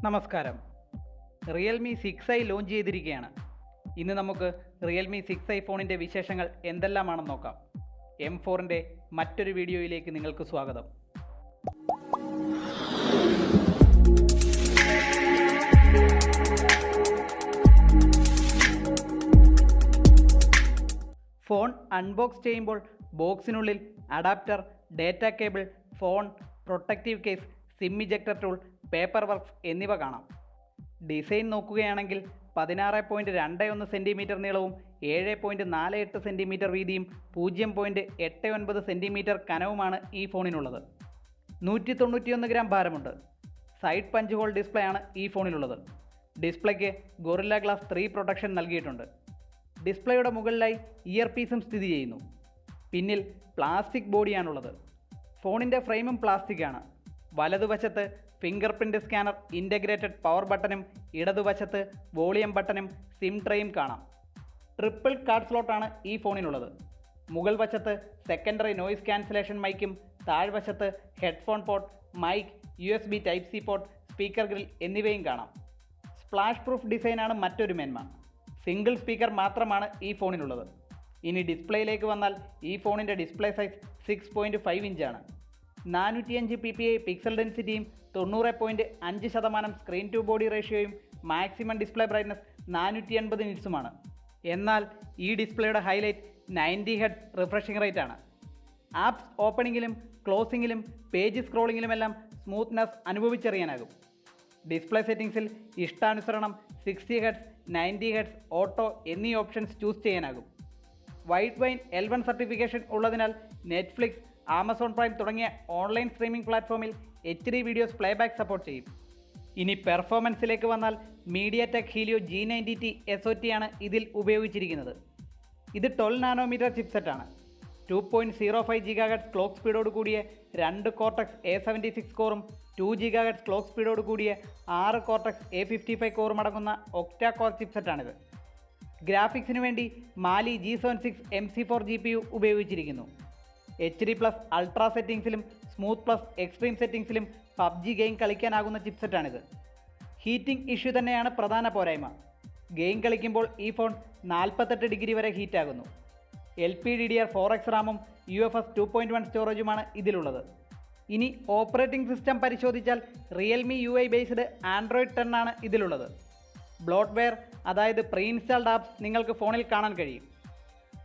നമസ്കാരം. Realme 6i launch ചെയ്തിരിക്കുകയാണ്. ഇന്ന് നമുക്ക് റിയൽമി 6i ഫോണിൻ്റെ വിശേഷങ്ങൾ എന്തെല്ലാമാണെന്ന് നോക്കാം. M4ൻ്റെ മറ്റൊരു വീഡിയോയിലേക്ക് നിങ്ങൾക്ക് സ്വാഗതം. ഫോൺ അൺബോക്സ് ചെയ്യുമ്പോൾ ബോക്സിനുള്ളിൽ adapter, data cable, phone, protective case, SIM ejector tool, paper works എന്നിവ കാണാം. ഡിസൈൻ നോക്കുകയാണെങ്കിൽ 16.21 സെൻറ്റിമീറ്റർ നീളവും 7.48 സെൻറ്റിമീറ്റർ വീതിയും 0.89 സെൻറ്റിമീറ്റർ കനവുമാണ് ഈ ഫോണിനുള്ളത്. 191 ഗ്രാം ഭാരമുണ്ട്. സൈഡ് പഞ്ച് ഹോൾ ഡിസ്പ്ലേ ആണ് ഈ ഫോണിലുള്ളത്. ഡിസ്പ്ലേക്ക് ഗൊറില്ല ഗ്ലാസ് 3 പ്രൊട്ടക്ഷൻ നൽകിയിട്ടുണ്ട്. ഡിസ്പ്ലേയുടെ മുകളിലായി ഇയർ പീസും സ്ഥിതി ചെയ്യുന്നു. പിന്നിൽ പ്ലാസ്റ്റിക് ബോഡിയാണുള്ളത്. ഫോണിൻ്റെ ഫ്രെയിമും പ്ലാസ്റ്റിക് ആണ്. വലതുവശത്ത് finger print scanner, integrated power ബട്ടണും ഇടതുവശത്ത് വോളിയം ബട്ടണും സിം ട്രേയും കാണാം. ട്രിപ്പിൾ കാർഡ് സ്ലോട്ടാണ് ഈ ഫോണിനുള്ളത്. മുകൾ വശത്ത് സെക്കൻഡറി നോയിസ് ക്യാൻസലേഷൻ മൈക്കും താഴ്വശത്ത് headphone port, mic, USB Type-C port, speaker grill എന്നിവയും കാണാം. സ്പ്ലാഷ് പ്രൂഫ് ഡിസൈനാണ് മറ്റൊരു മേന്മ. സിംഗിൾ സ്പീക്കർ മാത്രമാണ് ഈ ഫോണിനുള്ളത്. ഇനി ഡിസ്പ്ലേയിലേക്ക് വന്നാൽ ഈ ഫോണിൻ്റെ ഡിസ്പ്ലേ സൈസ് 6.5 ഇഞ്ചാണ്. 405 ppi പിക്സൽ ഡെൻസിറ്റിയും 90.5% സ്ക്രീൻ ടു ബോഡി റേഷ്യോയും മാക്സിമം ഡിസ്പ്ലേ ബ്രൈറ്റ്നസ് 480 നിറ്റ്സുമാണ്. എന്നാൽ ഈ ഡിസ്പ്ലേയുടെ ഹൈലൈറ്റ് 90 ഹെർട്സ് റിഫ്രഷിംഗ് റേറ്റ് ആണ്. ആപ്സ് ഓപ്പണിങ്ങിലും ക്ലോസിങ്ങിലും പേജ് സ്ക്രോളിങ്ങിലുമെല്ലാം സ്മൂത്ത്നെസ് അനുഭവിച്ചറിയാനാകും. ഡിസ്പ്ലേ സെറ്റിംഗ്സിൽ ഇഷ്ടാനുസരണം 60 ഹെർട്സ്, 90 ഹെർട്സ്, ഓട്ടോ എന്നീ ഓപ്ഷൻസ് ചൂസ് ചെയ്യാനാകും. വൈഡ് വൈൻ L1 സർട്ടിഫിക്കേഷൻ ഉള്ളതിനാൽ നെറ്റ്ഫ്ലിക്സ്, ആമസോൺ പ്രൈം തുടങ്ങിയ online streaming platform HD videos playback support ചെയ്യും. ഇനി പെർഫോമൻസിലേക്ക് വന്നാൽ മീഡിയാടെക് ഹീലിയോ G90T SoC ആണ് ഇതിൽ ഉപയോഗിച്ചിരിക്കുന്നത്. ഇത് 12 നാനോമീറ്റർ ചിപ്സെറ്റാണ്. 2.05 GHz ക്ലോക്ക് സ്പീഡോട് കൂടിയ 2 കോർട്ടക്സ് A76 കോറും 2 GHz ക്ലോക്ക് സ്പീഡോട് കൂടിയ 6 കോർട്ടക്സ് A55 കോറും അടങ്ങുന്ന ഒക്ടാ കോർ ചിപ്സെറ്റാണിത്. ഗ്രാഫിക്സിനു വേണ്ടി മാലി G76 MC4 GPU ഉപയോഗിച്ചിരിക്കുന്നു. HD+ അൾട്രാ സെറ്റിംഗ്സിലും സ്മൂത്ത് പ്ലസ് എക്സ്ട്രീം സെറ്റിംഗ്സിലും PUBG ഗെയിം കളിക്കാനാകുന്ന ചിപ്സെറ്റാണിത്. ഹീറ്റിംഗ് ഇഷ്യൂ തന്നെയാണ് പ്രധാന പോരായ്മ. ഗെയിം കളിക്കുമ്പോൾ ഈ ഫോൺ 48 ഡിഗ്രി വരെ ഹീറ്റാകുന്നു. LPDDR4X റാമും UFS 2.1 സ്റ്റോറേജുമാണ് ഇതിലുള്ളത്. ഇനി ഓപ്പറേറ്റിംഗ് സിസ്റ്റം പരിശോധിച്ചാൽ റിയൽമി UI ബേസ്ഡ് Android 10 ആണ് ഇതിലുള്ളത്. ബ്ലോട്ട്വെയർ, അതായത് പ്രീ ഇൻസ്റ്റാൾഡ് ആപ്സ് നിങ്ങൾക്ക് ഫോണിൽ കാണാൻ കഴിയും.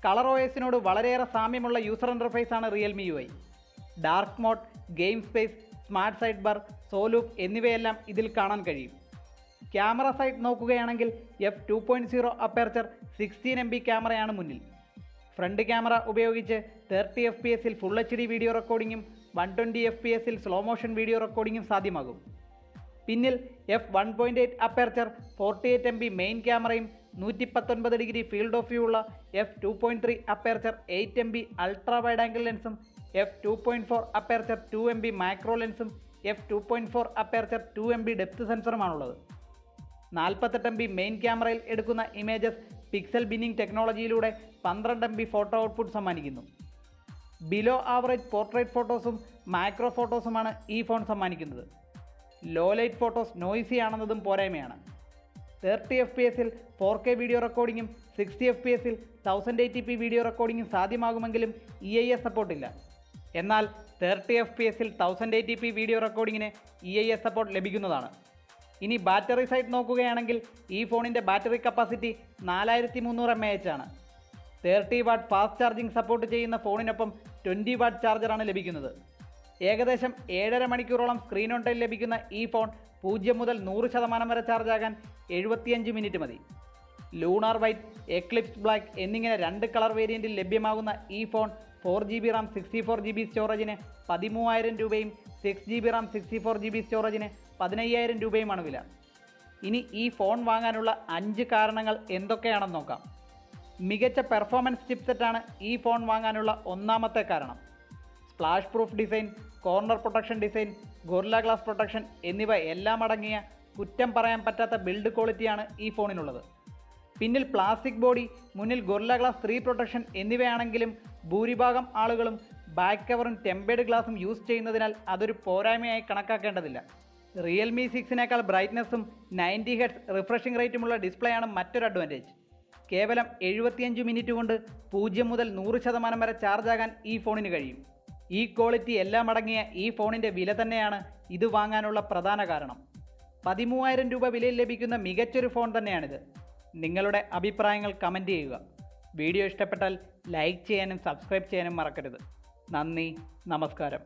കളർ OSനോട് വളരെയേറെ സാമ്യമുള്ള യൂസർ ഇൻ്റർഫേസ് ആണ് Realme UI. Dark mode, game space, smart side bar, Soloop എന്നിവയെല്ലാം ഇതിൽ കാണാൻ കഴിയും. ക്യാമറ സൈഡ് നോക്കുകയാണെങ്കിൽ f2.0 അപ്പേർച്ചർ 16 MP ക്യാമറയാണ് മുന്നിൽ. ഫ്രണ്ട് ക്യാമറ ഉപയോഗിച്ച് 30 FPS ഫുൾ HD വീഡിയോ റെക്കോർഡിങ്ങും 120 FPS സ്ലോ മോഷൻ വീഡിയോ റെക്കോർഡിങ്ങും സാധ്യമാകും. പിന്നിൽ f1.8 അപ്പേർച്ചർ 48 MP മെയിൻ ക്യാമറയും 119 ഡിഗ്രി ഫീൽഡ് ഓഫ് വ്യൂ ഉള്ള f2.3 aperture 8 MP ultra wide angle ലെൻസും f2.4 അപ്പേർച്ചർ 2 MP മാക്രോ ലെൻസും f2.4 അപ്പേർച്ചർ 2 MP ഡെപ്ത് സെൻസറുമാണുള്ളത്. 48 MP മെയിൻ ക്യാമറയിൽ എടുക്കുന്ന ഇമേജസ് പിക്സൽ ബിന്നിംഗ് ടെക്നോളജിയിലൂടെ 12 MP ഫോട്ടോ ഔട്ട്പുട്ട് സമ്മാനിക്കുന്നു. ബിലോ ആവറേജ് പോർട്രേറ്റ് ഫോട്ടോസും മാക്രോ ഫോട്ടോസുമാണ് ഈ ഫോൺ സമ്മാനിക്കുന്നത്. ലോ ലൈറ്റ് ഫോട്ടോസ് നോയ്സി ആണെന്നതും പോരായ്മയാണ്. 30 FPS 4K വീഡിയോ റെക്കോർഡിങ്ങും 60 FPS 1080p വീഡിയോ റെക്കോർഡിങ്ങും സാധ്യമാകുമെങ്കിലും EIS സപ്പോർട്ടില്ല. എന്നാൽ 30 FPS 1080p video റെക്കോർഡിങ്ങിന് EIS support ലഭിക്കുന്നതാണ്. ഇനി ബാറ്ററി സൈഡ് നോക്കുകയാണെങ്കിൽ ഈ ഫോണിൻ്റെ ബാറ്ററി കപ്പാസിറ്റി 4300 mAh ആണ്. 30 വാട്ട് ഫാസ്റ്റ് ചാർജിംഗ് സപ്പോർട്ട് ചെയ്യുന്ന ഫോണിനൊപ്പം 20 വാട്ട് ചാർജറാണ് ലഭിക്കുന്നത്. ഏകദേശം 7.5 മണിക്കൂറോളം സ്ക്രീൻ ഓൺ ടൈം ലഭിക്കുന്ന ഈ ഫോൺ 0 മുതൽ 100% വരെ ചാർജാകാൻ 75 മിനിറ്റ് മതി. ലൂണാർ വൈറ്റ്, എക്ലിപ്സ് ബ്ലാക്ക് എന്നിങ്ങനെ 2 കളർ വേരിയൻറ്റിൽ ലഭ്യമാകുന്ന ഈ ഫോൺ 4GB റാം 64GB സ്റ്റോറേജിന് 13,000 രൂപയും 6GB റാം 64GB സ്റ്റോറേജിന് 15,000 രൂപയുമാണ് വില. ഇനി ഈ ഫോൺ വാങ്ങാനുള്ള 5 കാരണങ്ങൾ എന്തൊക്കെയാണെന്ന് നോക്കാം. മികച്ച പെർഫോമൻസ് ചിപ്സെറ്റാണ് ഈ ഫോൺ വാങ്ങാനുള്ള ഒന്നാമത്തെ കാരണം. Splash proof design, corner protection design, guerrilla glass protection എന്നിവ എല്ലാം അടങ്ങിയ കുറ്റം പറയാൻ പറ്റാത്ത ബിൽഡ് ക്വാളിറ്റിയാണ് ഈ ഫോണിനുള്ളത്. പിന്നിൽ പ്ലാസ്റ്റിക് ബോഡി, മുന്നിൽ ഗൊറില്ല ഗ്ലാസ് 3 പ്രൊട്ടക്ഷൻ എന്നിവയാണെങ്കിലും ഭൂരിഭാഗം ആളുകളും ബാക്ക് കവറും ടെമ്പേർഡ് ഗ്ലാസും യൂസ് ചെയ്യുന്നതിനാൽ അതൊരു പോരായ്മയായി കണക്കാക്കേണ്ടതില്ല. റിയൽമി 6നേക്കാൾ ബ്രൈറ്റ്നസ്സും 90 ഹെർട്സ് റിഫ്രഷിംഗ് റേറ്റുമുള്ള ഡിസ്പ്ലേ ആണ് മറ്റൊരു അഡ്വാൻറ്റേജ്. കേവലം 75 മിനിറ്റ് കൊണ്ട് 0 മുതൽ 100% വരെ ചാർജ് ആകാൻ ഈ ഫോണിന് കഴിയും. ഈ ക്വാളിറ്റി എല്ലാം അടങ്ങിയ ഈ ഫോണിൻ്റെ വില തന്നെയാണ് ഇത് വാങ്ങാനുള്ള പ്രധാന കാരണം. 13,000 രൂപ വിലയിൽ ലഭിക്കുന്ന മികച്ചൊരു ഫോൺ തന്നെയാണിത്. നിങ്ങളുടെ അഭിപ്രായങ്ങൾ കമൻറ്റ് ചെയ്യുക. വീഡിയോ ഇഷ്ടപ്പെട്ടാൽ ലൈക്ക് ചെയ്യാനും സബ്സ്ക്രൈബ് ചെയ്യാനും മറക്കരുത്. നന്ദി, നമസ്കാരം.